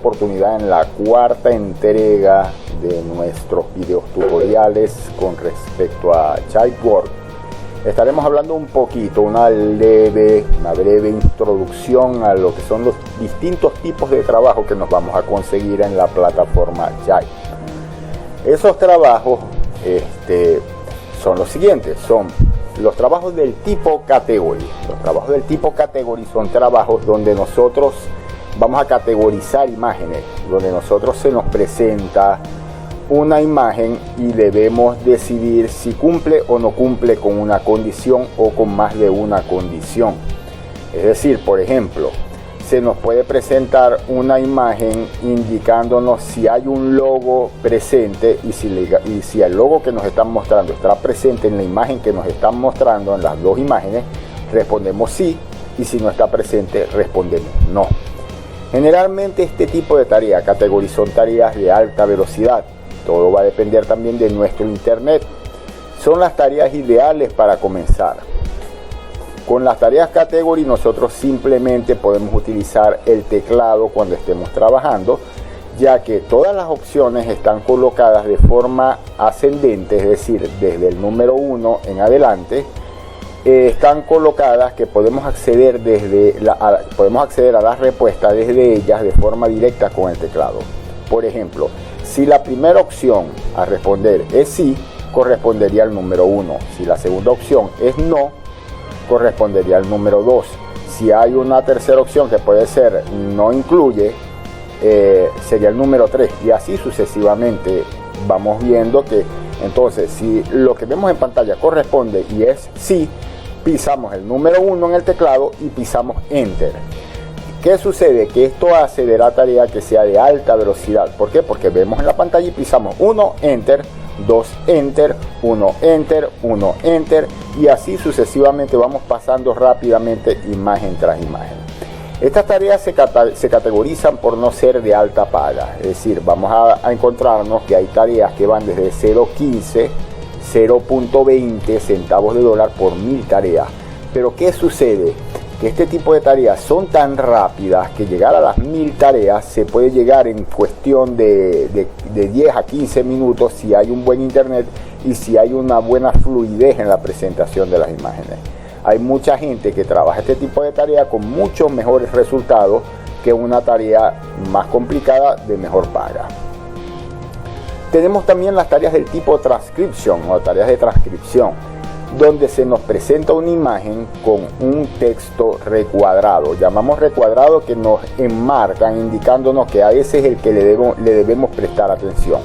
oportunidad en la cuarta entrega de nuestros videos tutoriales con respecto a Typework. Estaremos hablando un poquito, una breve introducción a lo que son los distintos tipos de trabajo que nos vamos a conseguir en la plataforma Type. Esos trabajos son los siguientes, son los trabajos del tipo category. Los trabajos del tipo category son trabajos donde nosotros vamos a categorizar imágenes, donde nosotros se nos presenta una imagen y debemos decidir si cumple o no cumple con una condición o con más de una condición. Es decir, por ejemplo, se nos puede presentar una imagen indicándonos si hay un logo presente y si el logo que nos están mostrando está presente en la imagen que nos están mostrando, en las dos imágenes, respondemos sí, y si no está presente, respondemos no. Generalmente este tipo de tareas, categoría, son tareas de alta velocidad. Todo va a depender también de nuestro internet. Son las tareas ideales para comenzar. Con las tareas category nosotros simplemente podemos utilizar el teclado cuando estemos trabajando, ya que todas las opciones están colocadas de forma ascendente, es decir, desde el número 1 en adelante, están colocadas que podemos acceder a las respuestas desde ellas de forma directa con el teclado. Por ejemplo, si la primera opción a responder es sí, correspondería al número 1. Si la segunda opción es no, correspondería al número 2. Si hay una tercera opción que puede ser no incluye, sería el número 3, y así sucesivamente. Vamos viendo que entonces si lo que vemos en pantalla corresponde y es sí, pisamos el número 1 en el teclado y pisamos enter. ¿Qué sucede? Que esto hace de la tarea que sea de alta velocidad. ¿Por qué? Porque vemos en la pantalla y pisamos 1 enter, 2 enter, 1 enter, 1 enter, y así sucesivamente vamos pasando rápidamente imagen tras imagen. Estas tareas se categorizan por no ser de alta paga, es decir, vamos a encontrarnos que hay tareas que van desde 0.15, 0.20 centavos de dólar por 1000 tareas. Pero ¿qué sucede? Que este tipo de tareas son tan rápidas que llegar a las 1000 tareas se puede llegar en cuestión de 10 a 15 minutos si hay un buen internet y si hay una buena fluidez en la presentación de las imágenes. Hay mucha gente que trabaja este tipo de tarea con muchos mejores resultados que una tarea más complicada de mejor paga. Tenemos también las tareas del tipo transcription o tareas de transcripción, donde se nos presenta una imagen con un texto recuadrado. Llamamos recuadrado que nos enmarcan indicándonos que a ese es el que le debemos prestar atención.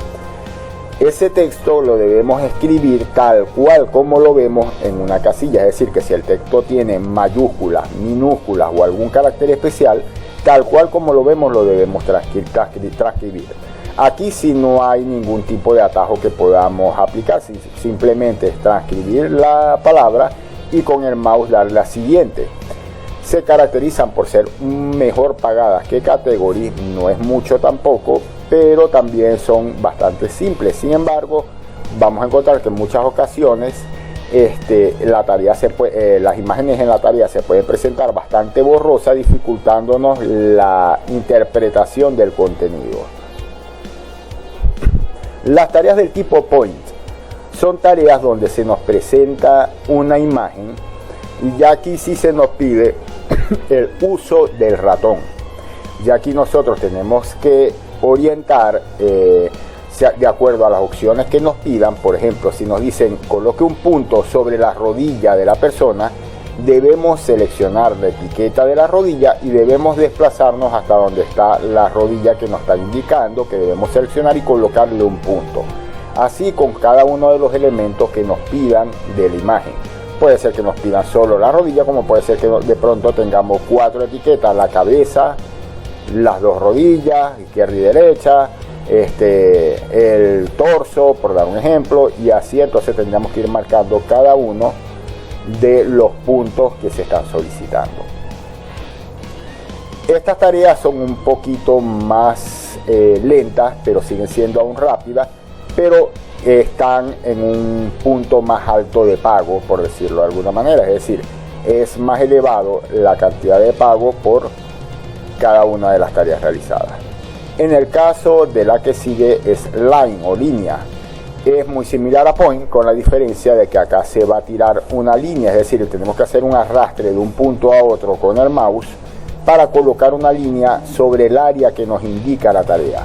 Ese texto lo debemos escribir tal cual como lo vemos en una casilla, es decir, que si el texto tiene mayúsculas, minúsculas o algún carácter especial, tal cual como lo vemos lo debemos transcribir. Aquí sí no hay ningún tipo de atajo que podamos aplicar, simplemente es transcribir la palabra y con el mouse darle a siguiente. Se caracterizan por ser mejor pagadas que category, no es mucho tampoco, pero también son bastante simples. Sin embargo, vamos a encontrar que en muchas ocasiones las imágenes en la tarea se pueden presentar bastante borrosas, dificultándonos la interpretación del contenido. Las tareas del tipo point son tareas donde se nos presenta una imagen y ya aquí sí se nos pide el uso del ratón. Ya aquí nosotros tenemos que orientar de acuerdo a las opciones que nos pidan. Por ejemplo, si nos dicen coloque un punto sobre la rodilla de la persona, debemos seleccionar la etiqueta de la rodilla y debemos desplazarnos hasta donde está la rodilla que nos está indicando que debemos seleccionar y colocarle un punto. Así con cada uno de los elementos que nos pidan de la imagen. Puede ser que nos pidan solo la rodilla, como puede ser que de pronto tengamos 4 etiquetas: la cabeza, las 2 rodillas, izquierda y derecha, el torso, por dar un ejemplo, y así entonces tendríamos que ir marcando cada uno de los puntos que se están solicitando. Estas tareas son un poquito más lentas, pero siguen siendo aún rápidas, pero están en un punto más alto de pago, por decirlo de alguna manera, es decir, es más elevado la cantidad de pago por cada una de las tareas realizadas. En el caso de la que sigue es line o línea. Es muy similar a point, con la diferencia de que acá se va a tirar una línea, es decir, tenemos que hacer un arrastre de un punto a otro con el mouse para colocar una línea sobre el área que nos indica la tarea.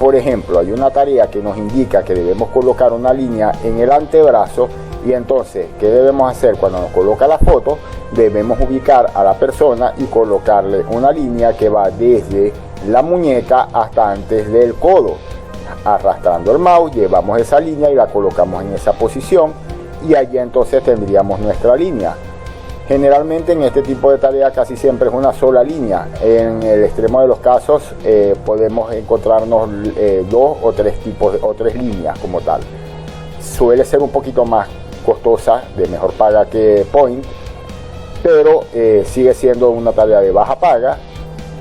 Por ejemplo, hay una tarea que nos indica que debemos colocar una línea en el antebrazo, y entonces, ¿qué debemos hacer? Cuando nos coloca la foto, debemos ubicar a la persona y colocarle una línea que va desde la muñeca hasta antes del codo. Arrastrando el mouse, llevamos esa línea y la colocamos en esa posición, y allí entonces tendríamos nuestra línea. Generalmente en este tipo de tareas casi siempre es una sola línea. En el extremo de los casos podemos encontrarnos dos o tres tipos o tres líneas como tal. Suele ser un poquito más costosa, de mejor paga que point, pero sigue siendo una tarea de baja paga,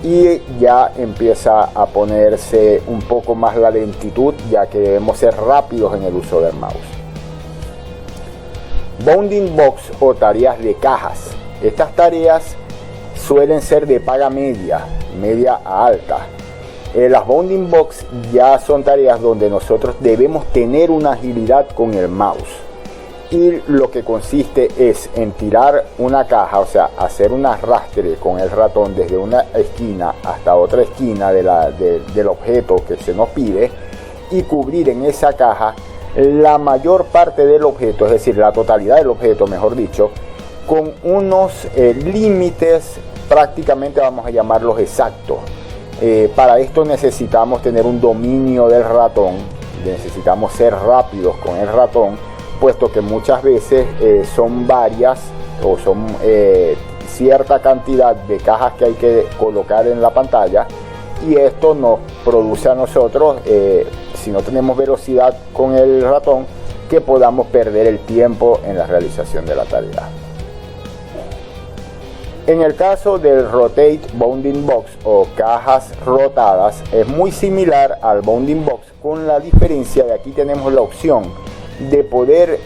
y ya empieza a ponerse un poco más la lentitud, ya que debemos ser rápidos en el uso del mouse. Bounding box o tareas de cajas. Estas tareas suelen ser de paga media a alta. Las bounding box ya son tareas donde nosotros debemos tener una agilidad con el mouse, y lo que consiste es en tirar una caja, o sea, hacer un arrastre con el ratón desde una esquina hasta otra esquina del objeto que se nos pide, y cubrir en esa caja la mayor parte del objeto, es decir, la totalidad del objeto, mejor dicho, con unos límites prácticamente, vamos a llamarlos exactos. Para esto necesitamos tener un dominio del ratón, necesitamos ser rápidos con el ratón, puesto que muchas veces son varias o son cierta cantidad de cajas que hay que colocar en la pantalla, y esto nos produce a nosotros, si no tenemos velocidad con el ratón, que podamos perder el tiempo en la realización de la tarea. En el caso del Rotate Bounding Box o cajas rotadas, es muy similar al Bounding Box, con la diferencia de aquí tenemos la opción de poder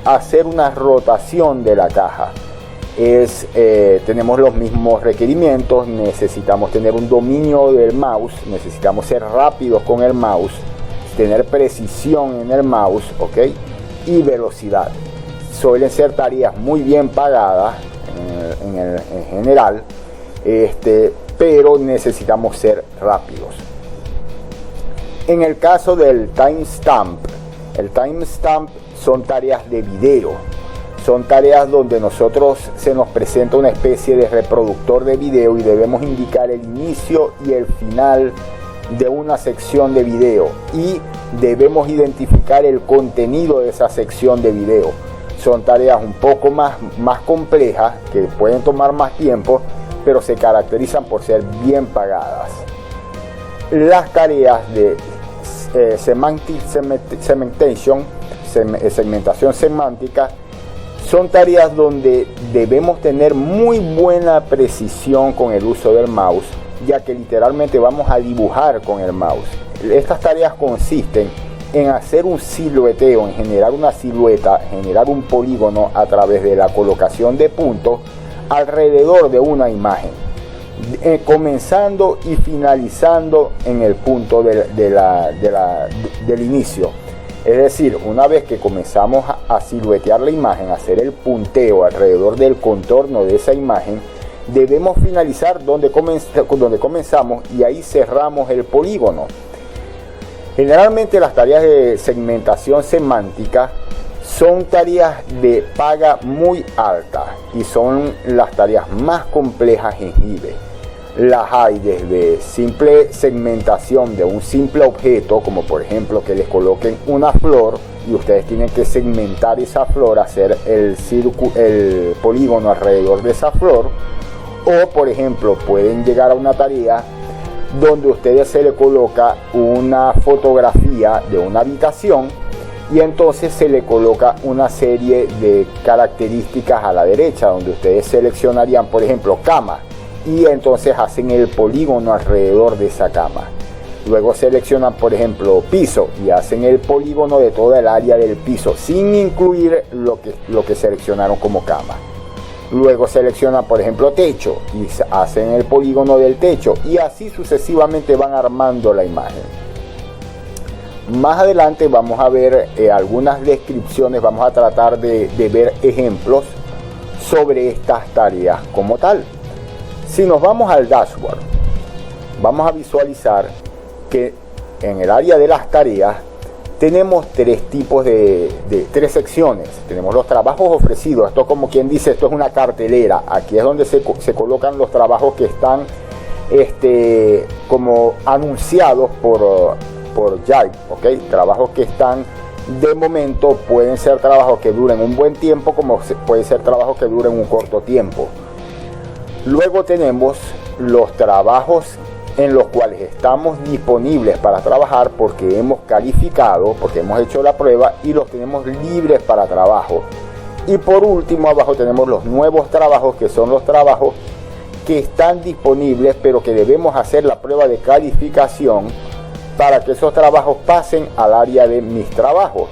hacer una rotación de la caja. Tenemos los mismos requerimientos, necesitamos tener un dominio del mouse, necesitamos ser rápidos con el mouse, tener precisión en el mouse, ¿ok? Y velocidad. Suelen ser tareas muy bien pagadas en general, pero necesitamos ser rápidos. En el caso del timestamp, el timestamp son tareas de video. Son tareas donde nosotros se nos presenta una especie de reproductor de video y debemos indicar el inicio y el final de una sección de video, y debemos identificar el contenido de esa sección de video. Son tareas un poco más complejas, que pueden tomar más tiempo, pero se caracterizan por ser bien pagadas. Las tareas de segmentación semántica son tareas donde debemos tener muy buena precisión con el uso del mouse, ya que literalmente vamos a dibujar con el mouse. Estas tareas consisten en hacer un silueteo, en generar una silueta, generar un polígono a través de la colocación de puntos alrededor de una imagen, comenzando y finalizando en el punto del inicio. Es decir, una vez que comenzamos a siluetear la imagen, a hacer el punteo alrededor del contorno de esa imagen, debemos finalizar donde comenzamos, y ahí cerramos el polígono. Generalmente las tareas de segmentación semántica son tareas de paga muy alta y son las tareas más complejas en eBay. Las hay desde simple segmentación de un simple objeto, como por ejemplo que les coloquen una flor y ustedes tienen que segmentar esa flor, hacer el polígono alrededor de esa flor. O por ejemplo pueden llegar a una tarea donde ustedes se le coloca una fotografía de una habitación y entonces se le coloca una serie de características a la derecha, donde ustedes seleccionarían por ejemplo cama, y entonces hacen el polígono alrededor de esa cama. Luego seleccionan por ejemplo piso y hacen el polígono de toda el área del piso, sin incluir lo que seleccionaron como cama. luego seleccionan por ejemplo techo y hacen el polígono del techo, y así sucesivamente van armando la imagen. Más adelante vamos a ver algunas descripciones, vamos a tratar de ver ejemplos sobre estas tareas como tal. Si nos vamos al dashboard, vamos a visualizar que en el área de las tareas tenemos tres tipos tres secciones. Tenemos los trabajos ofrecidos. Esto, como quien dice, esto es una cartelera. Aquí es donde se colocan los trabajos que están como anunciados por Jive, ¿ok? Trabajos que están de momento, pueden ser trabajos que duren un buen tiempo, como pueden ser trabajos que duren un corto tiempo. Luego tenemos los trabajos en los cuales estamos disponibles para trabajar porque hemos calificado, porque hemos hecho la prueba y los tenemos libres para trabajo. Y por último, abajo tenemos los nuevos trabajos, que son los trabajos que están disponibles pero que debemos hacer la prueba de calificación para que esos trabajos pasen al área de mis trabajos.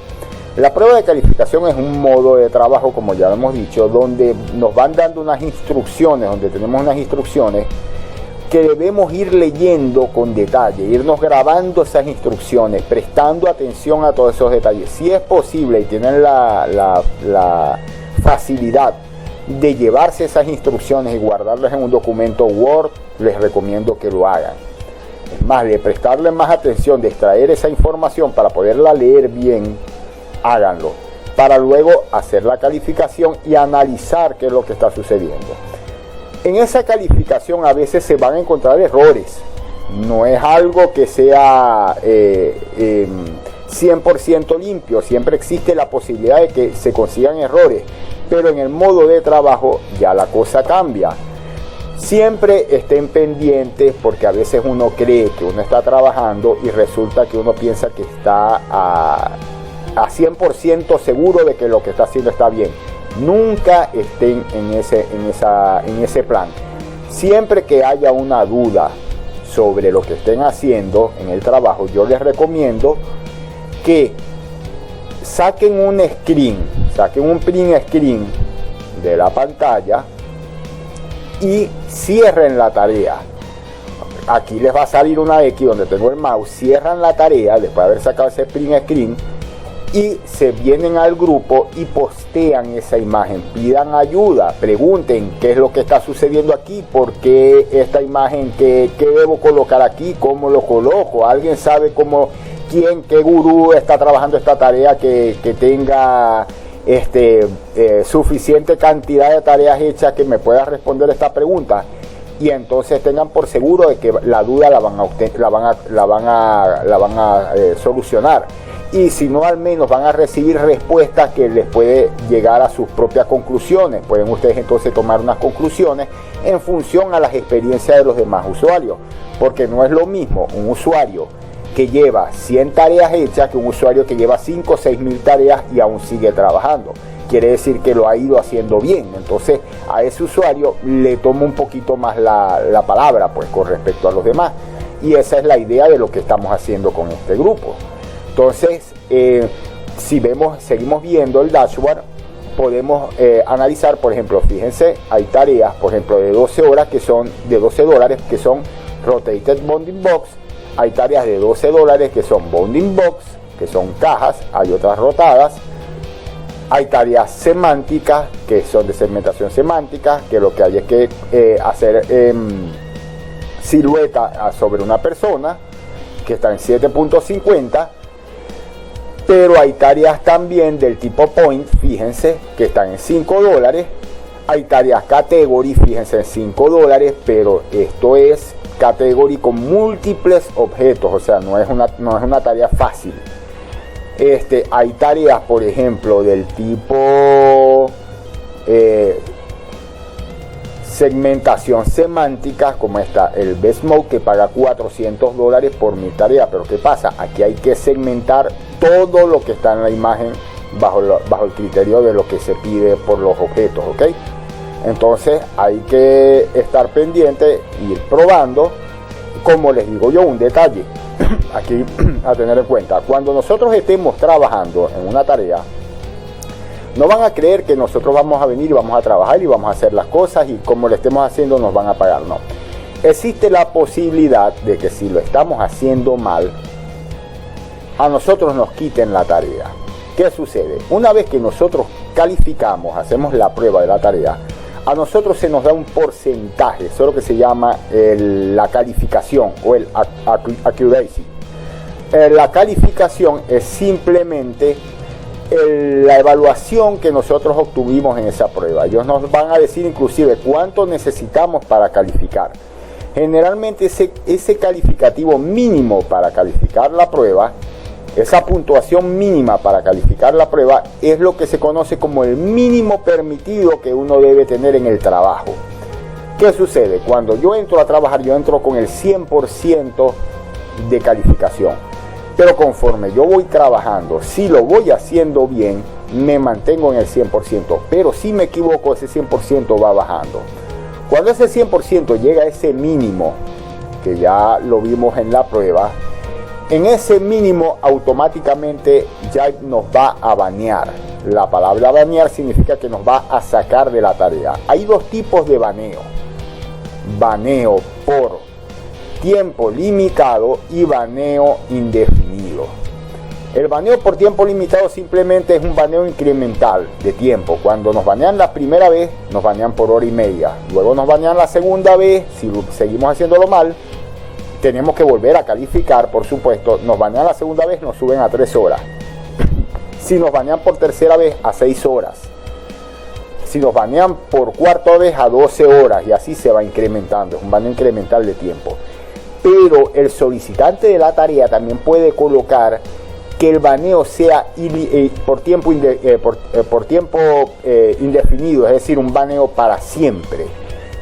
La prueba de calificación es un modo de trabajo, como ya hemos dicho, donde nos van dando unas instrucciones, donde tenemos unas instrucciones que debemos ir leyendo con detalle, irnos grabando esas instrucciones, prestando atención a todos esos detalles. Si es posible y tienen la facilidad de llevarse esas instrucciones y guardarlas en un documento Word, les recomiendo que lo hagan. Es más, de prestarle más atención, de extraer esa información para poderla leer bien, háganlo, para luego hacer la calificación y analizar qué es lo que está sucediendo. En esa calificación a veces se van a encontrar errores. No es algo que sea 100% limpio. Siempre existe la posibilidad de que se consigan errores. Pero en el modo de trabajo ya la cosa cambia. Siempre estén pendientes, porque a veces uno cree que uno está trabajando y resulta que uno piensa que está a 100% seguro de que lo que está haciendo está bien. Nunca estén en ese plan. Siempre que haya una duda sobre lo que estén haciendo en el trabajo, yo les recomiendo que saquen un print screen de la pantalla y cierren la tarea. Aquí les va a salir una X donde tengo el mouse. Cierran la tarea después de haber sacado ese print screen y se vienen al grupo y postean esa imagen. Pidan ayuda, pregunten qué es lo que está sucediendo aquí, por qué esta imagen, qué debo colocar aquí, cómo lo coloco. ¿Alguien sabe qué gurú está trabajando esta tarea que tenga suficiente cantidad de tareas hechas que me pueda responder esta pregunta? Y entonces tengan por seguro de que la duda la van a solucionar. Y si no, al menos van a recibir respuestas que les puede llegar a sus propias conclusiones. Pueden ustedes entonces tomar unas conclusiones en función a las experiencias de los demás usuarios. Porque no es lo mismo un usuario que lleva 100 tareas hechas que un usuario que lleva 5 o 6 mil tareas y aún sigue trabajando. Quiere decir que lo ha ido haciendo bien. Entonces a ese usuario le toma un poquito más la palabra, pues, con respecto a los demás. Y esa es la idea de lo que estamos haciendo con este grupo. Entonces, si seguimos viendo el dashboard, podemos analizar, por ejemplo, fíjense, hay tareas, por ejemplo, de 12 horas que son de $12, que son Rotated Bounding Box. Hay tareas de $12 que son Bounding Box, que son cajas, hay otras rotadas. Hay tareas semánticas, que son de segmentación semántica, que lo que hay es que hacer silueta sobre una persona, que está en 7.50. Pero hay tareas también del tipo point, fíjense, que están en $5. Hay tareas category, fíjense, en $5, pero esto es category con múltiples objetos, o sea, no es una tarea fácil. Hay tareas, por ejemplo, del tipo segmentación semántica, como está el Best Mode, que paga $400 por 1000 tareas. Pero ¿qué pasa? Aquí hay que segmentar todo lo que está en la imagen bajo el criterio de lo que se pide por los objetos, ¿ok? Entonces hay que estar pendiente, ir probando. Como les digo yo, un detalle aquí a tener en cuenta: cuando nosotros estemos trabajando en una tarea, No van a creer que nosotros vamos a venir y vamos a trabajar y vamos a hacer las cosas y como lo estemos haciendo nos van a pagar. No. Existe la posibilidad de que si lo estamos haciendo mal, a nosotros nos quiten la tarea. ¿Qué sucede? Una vez que nosotros calificamos, hacemos la prueba de la tarea, a nosotros se nos da un porcentaje, eso es lo que se llama la calificación o el accuracy. La calificación es simplemente la evaluación que nosotros obtuvimos en esa prueba. Ellos nos van a decir inclusive cuánto necesitamos para calificar. Generalmente ese calificativo mínimo para calificar la prueba, esa puntuación mínima para calificar la prueba es lo que se conoce como el mínimo permitido que uno debe tener en el trabajo. ¿Qué sucede? Cuando yo entro a trabajar, yo entro con el 100% de calificación. Pero conforme yo voy trabajando, si lo voy haciendo bien, me mantengo en el 100%. Pero si me equivoco, ese 100% va bajando. Cuando ese 100% llega a ese mínimo, que ya lo vimos en la prueba, en ese mínimo automáticamente ya nos va a banear. La palabra banear significa que nos va a sacar de la tarea. Hay dos tipos de baneo. Baneo por tiempo limitado y baneo indefinido. El baneo por tiempo limitado simplemente es un baneo incremental de tiempo. Cuando nos banean la primera vez, nos banean por hora y media. Luego nos banean la segunda vez, si seguimos haciéndolo mal, tenemos que volver a calificar, por supuesto. Nos banean la segunda vez, nos suben a 3 horas. Si nos banean por tercera vez, a 6 horas. Si nos banean por cuarta vez, a 12 horas. Y así se va incrementando. Es un baneo incremental de tiempo. Pero el solicitante de la tarea también puede colocar que el baneo sea por tiempo indefinido. Es decir, un baneo para siempre.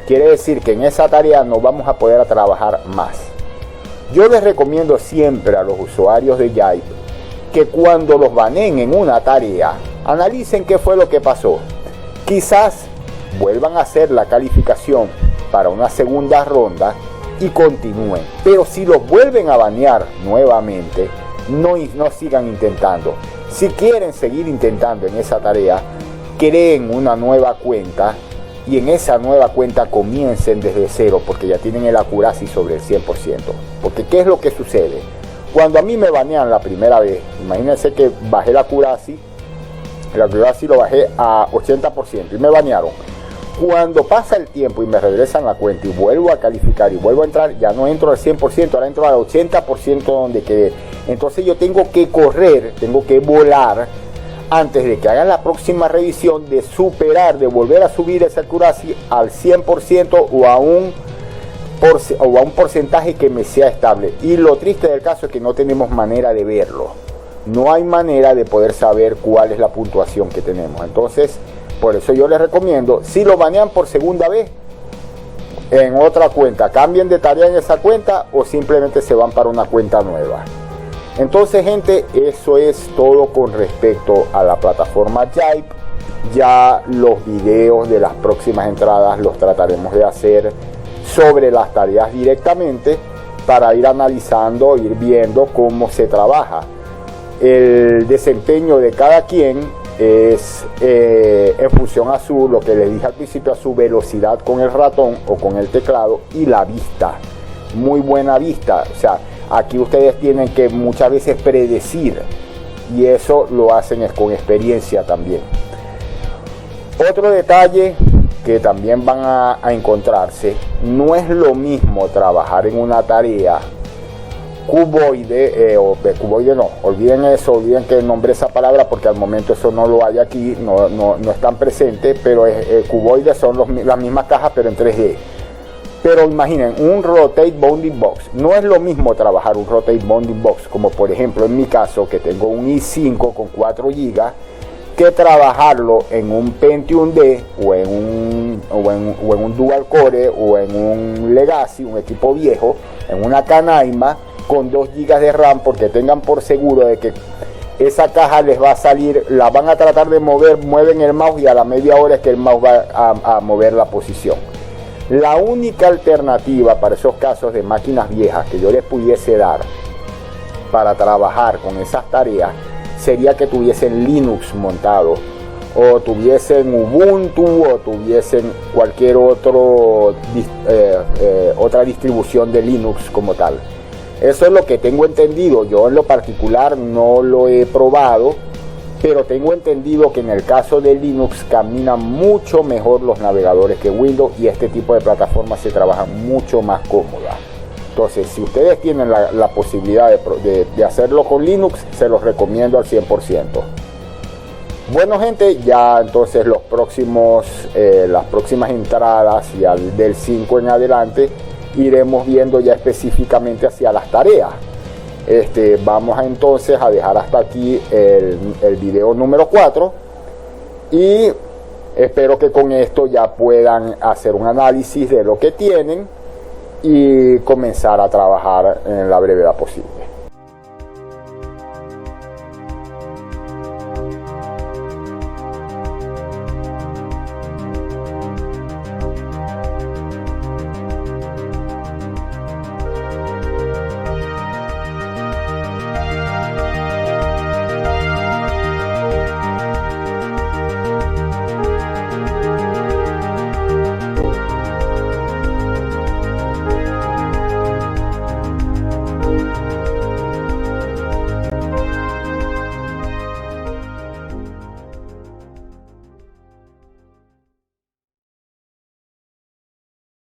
Quiere decir que en esa tarea no vamos a poder trabajar más. Yo les recomiendo siempre a los usuarios de Jive que cuando los baneen en una tarea, analicen qué fue lo que pasó. Quizás vuelvan a hacer la calificación para una segunda ronda y continúen. Pero si los vuelven a banear nuevamente, no sigan intentando. Si quieren seguir intentando en esa tarea, creen una nueva cuenta y en esa nueva cuenta comiencen desde cero, porque ya tienen el accuracy sobre el 100%. Porque ¿qué es lo que sucede? Cuando a mí me banean la primera vez, imagínense que bajé el accuracy lo bajé a 80% y me banearon. Cuando pasa el tiempo y me regresan la cuenta y vuelvo a calificar y vuelvo a entrar, ya no entro al 100%, ahora entro al 80% donde quedé. Entonces yo tengo que correr, tengo que volar antes de que hagan la próxima revisión, de superar, de volver a subir esa accuracy al 100% o a un porcentaje que me sea estable. Y lo triste del caso es que no tenemos manera de verlo. No hay manera de poder saber cuál es la puntuación que tenemos. Entonces, por eso yo les recomiendo, si lo banean por segunda vez en otra cuenta, cambien de tarea en esa cuenta o simplemente se van para una cuenta nueva. Entonces, gente, eso es todo con respecto a la plataforma Jive. Ya los videos de las próximas entradas los trataremos de hacer sobre las tareas directamente para ir analizando, ir viendo cómo se trabaja. El desempeño de cada quien es en función a lo que les dije al principio, a su velocidad con el ratón o con el teclado y la vista. Muy buena vista. O sea, aquí ustedes tienen que muchas veces predecir y eso lo hacen es con experiencia también. Otro detalle que también van a encontrarse, no es lo mismo trabajar en una tarea cuboide, cuboide no, olviden eso, olviden que nombré esa palabra porque al momento eso no lo hay aquí, no están presentes, pero cuboide son las mismas cajas pero en 3D. Pero imaginen, un Rotate Bounding Box, no es lo mismo trabajar un Rotate Bounding Box, como por ejemplo en mi caso que tengo un i5 con 4 GB, que trabajarlo en un Pentium D o en un Dual Core o en un Legacy, un equipo viejo, en una Canaima con 2 GB de RAM, porque tengan por seguro de que esa caja les va a salir, la van a tratar de mover, mueven el mouse y a la media hora es que el mouse va a mover la posición. La única alternativa para esos casos de máquinas viejas que yo les pudiese dar para trabajar con esas tareas sería que tuviesen Linux montado o tuviesen Ubuntu o tuviesen cualquier otra distribución de Linux como tal. Eso es lo que tengo entendido. Yo en lo particular no lo he probado, pero tengo entendido que en el caso de Linux caminan mucho mejor los navegadores que Windows, y este tipo de plataformas se trabajan mucho más cómodas. Entonces, si ustedes tienen la posibilidad de hacerlo con Linux, se los recomiendo al 100%. Bueno, gente, ya entonces las próximas entradas, ya del 5 en adelante, iremos viendo ya específicamente hacia las tareas. Vamos entonces a dejar hasta aquí el video número 4, y espero que con esto ya puedan hacer un análisis de lo que tienen y comenzar a trabajar en la brevedad posible.